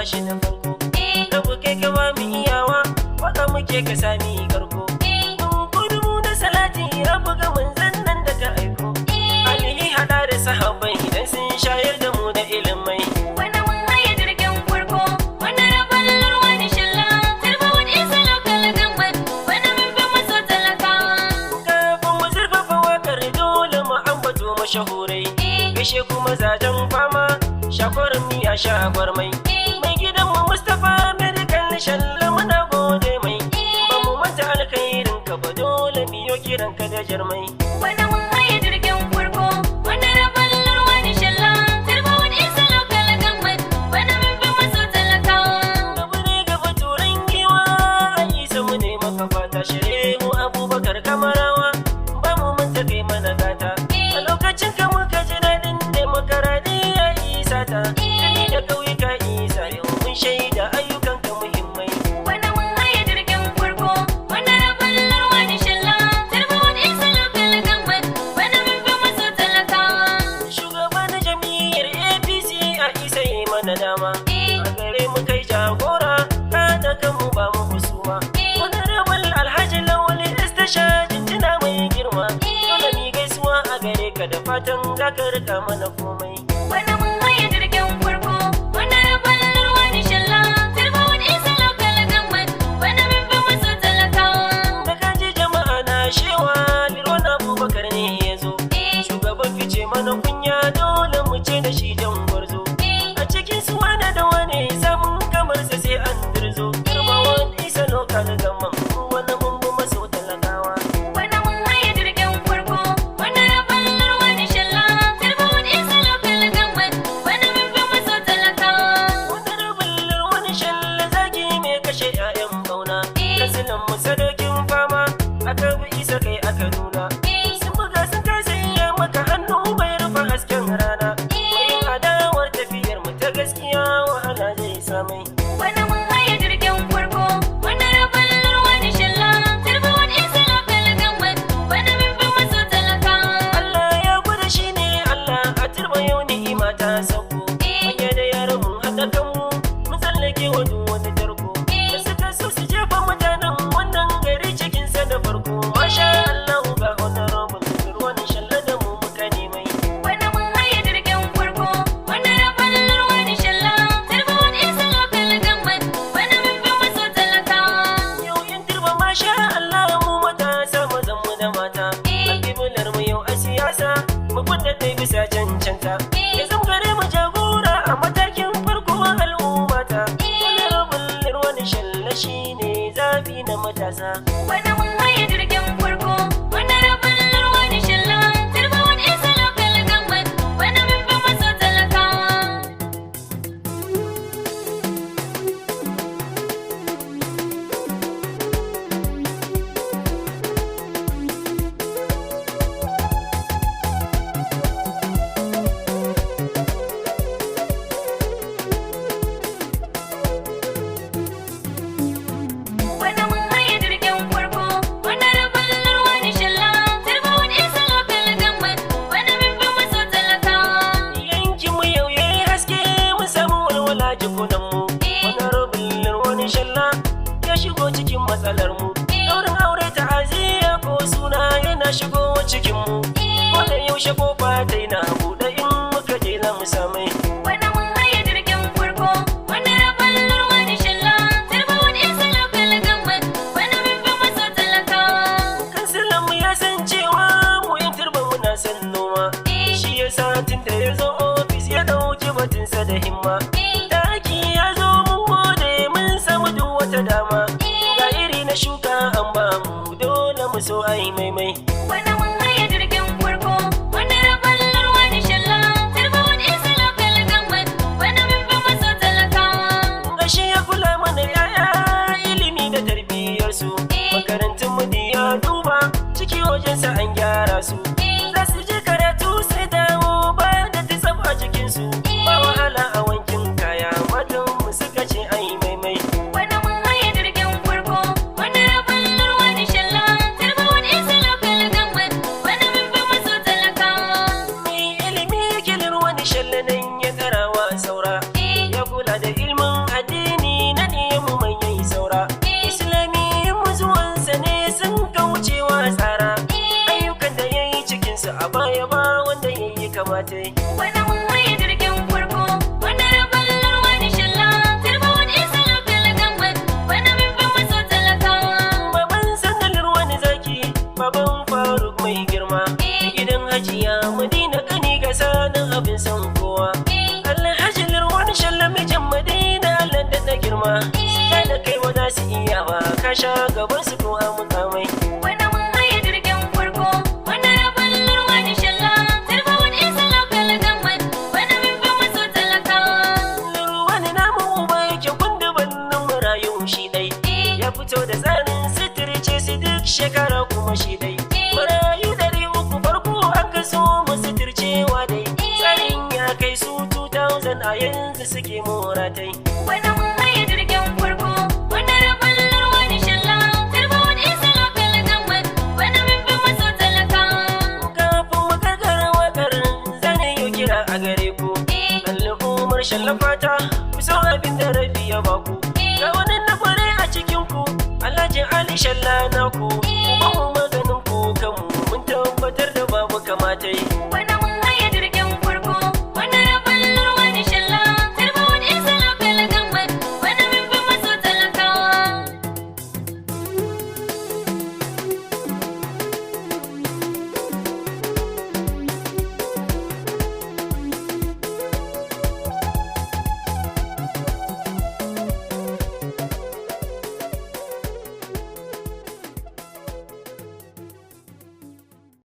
shi da farko. Rabu kai ka ba mu iyawa, waka muke ka sami karko. Mun kudu mu da salati, rabu ga manzan nan da ka aiko. Alihi hada da sahabbai idan sun shayar da mu da ilimai. Wani mun haye jirgin farko, wani rabon lurwa da shalla, turba wani isa lokal gamman, wani mun fi maso talakawa. Kafin mu zurfafa wakar dole mu ambato mashahurai. Gashe kuma zajen fama, shakwarar miya shakwar mai. Mai gidanmu Mustapha Medical Shalla muna gode mai. Ba mu manta alkhairin ka ba dole miyo kiran ka da jarmai. Wani mun haye jirgin farko, wani rabon lurwa da shalla, turba wani isa lokal gamman, wani mun fi maso talakawa. Gaba ne gaba turan giwa, a isa mu ne maka fata shirye mu Abubakar Kamarawa. Ba mu manta kai mana gata. A lokacin ka muka ji daɗin demokaradiyya isa ta. Gani da ƙauyuka isa yau mun shaida ayyukan ka muhimmai. Wani mun haye jirgin farko, wani rabon lurwa da shalla, turba wani isa lokal gamman, wani mun fi maso talakawa. Shugaba na jam'iyyar APC a isa yi mana dama. A gare mu kai jagora, ka da kanmu ba mu husuma. Wani rabal Alhaji Lawali Istasha jinjina mai girma. Dole mi gaisuwa a gare ka da fatan za ka rika mana komai. Wani mun haye jirgin farko, wani rabon lurwa da shalla, turba wani isa lokal gamman, wani mun fi maso talakawa. Da kaji jama'a na shewa Lirwan Abubakar ne ya zo. Shugaban fice mana kunya dole mu ce da shi jan gwarzo. A cikin su wane da wane samun kamar sa sai an dirzo. Turbawan isa lokal gamman wani mun bi maso talakawa. Wani mun haye jirgin farko, wani rabon lurwa da shalla, turba wani isa lokal gamman, wani mun fi maso talakawa. Wani rubullar wani shalla zaki mai kashe 'ya'yan bauna. Kasilan mu sadokin fama aka bi isa kai aka nuna. Sun buga sun kasa iya maka hannu bai rufe hasken rana. Yin adawar tafiyar mu ta gaskiya wahala zai samai. Wani mun haye jirgin farko, wani rabon lurwa da shalla, turba wani isa lokal gamman, wani mun fi maso talakawa. Allah ya gwada shi ne Allah a turba yau ni'ima ta sauko. Manya da yaran mun haɗa kanmu mun tsallake wa duk wani tarko. Da suka so su jefa mutanen wannan gari cikinsa da farko. Masha Allah ga honorable Lirwan Shalla da mu muka nemai. Wani mun haye jirgin farko, wani rabon lurwa da shalla, turba wani isa lokal gamman, wani mun fi maso talakawa. Yau in turba masha Allah mu matasa mazan mu da mata. Alƙiblar mu yau a siyasa mu kunda dai bisa cancanta. Ya zam gare mu jagora a matakin farko al'ummata. Honorable Lirwan Shalla shine zabi na matasa. Wani mun haye jirgin farko, wani rabon lurwa da shalla, turba wani isa lokal gamman, wani mun fi maso talakawa. Wani mun haye jirgin farko, wani rabon lurwa da shalla, turba wani isa lokal gamman, wani mun fi maso talakawa. Yankin mu yau yayi haske mu samu walwala jikunan mu. Honorable Lirwan Shalla ya shigo cikin matsalar mu. Daurin aure ta'aziyya ko suna yana shigo cikin mu. Ko da yaushe kofa ta na buɗe in muka je na mu samai. Wani mun haye jirgin farko, wani rabon lurwa da shalla, turba wani isa lokal gamman, wani mun fi maso talakawa. Kansilan mu ya san cewa mu yan turba muna son noma. Shi yasa tun da ya zo ofis ya ɗauki batunsa da himma. Taki ya zo mun gode mun samu duk wata dama. Ga iri na shuka an ba mu dole mu so ai maimai. Wani mun haye jirgin farko, wani rabon lurwa da shalla, turba wani isa lokal gamman, wani mun fi maso talakawa. Gashi ya kula mana yaya ilimi da tarbiyyarsu. Makarantun mu ya duba ciki wajensa an gyara su. Za su je karatu sai dawo bayan da ta tsaf a jikinsu. Ba wahala a wankin kaya matan mu suka ce ai maimai. Wani mun haye jirgin farko, wani rabon lurwa da shalla, turba wani isa lokal kamata. Bana mun haye jirgin farko, wannan raballar wani shalla. Turba wani isa lokal gamman, bana min bin maso talakawa. Baban sandalar wani zaki, baban Faruk mai girma. Gidan Hajiya Madina kani ga sanin abin son kowa. Alhaji Lirwan shalla mijin Madina Allah da na girma. Ya da kai wa za su iya ba, ka sha gaban su ko a mukamai. Bana mun haye jirgin farko, wannan raballar wani shalla. Turba wani isa lokal gamman, bana min bin maso talakawa. Wani namu uba yake kundu bannin marayu shi dai. Ya fito da tsarin suturce su duk shekara kuma shi dai. Marayu 300 farko an kaso mu suturcewa dai. Tsarin ya kai su 2000 a yanzu suke moratai. Bana mun haye jirgin farko, wannan raballar wani shalla. Turba wani isa lokal gamman, bana min bin maso talakawa. Kafin mu karkara wakar zane yau kira a gare ku. Al'ummar shallafata ku so abin da rabi ya baku. Ga wani na kware a cikin ku Alhaji Ali Shalla naku.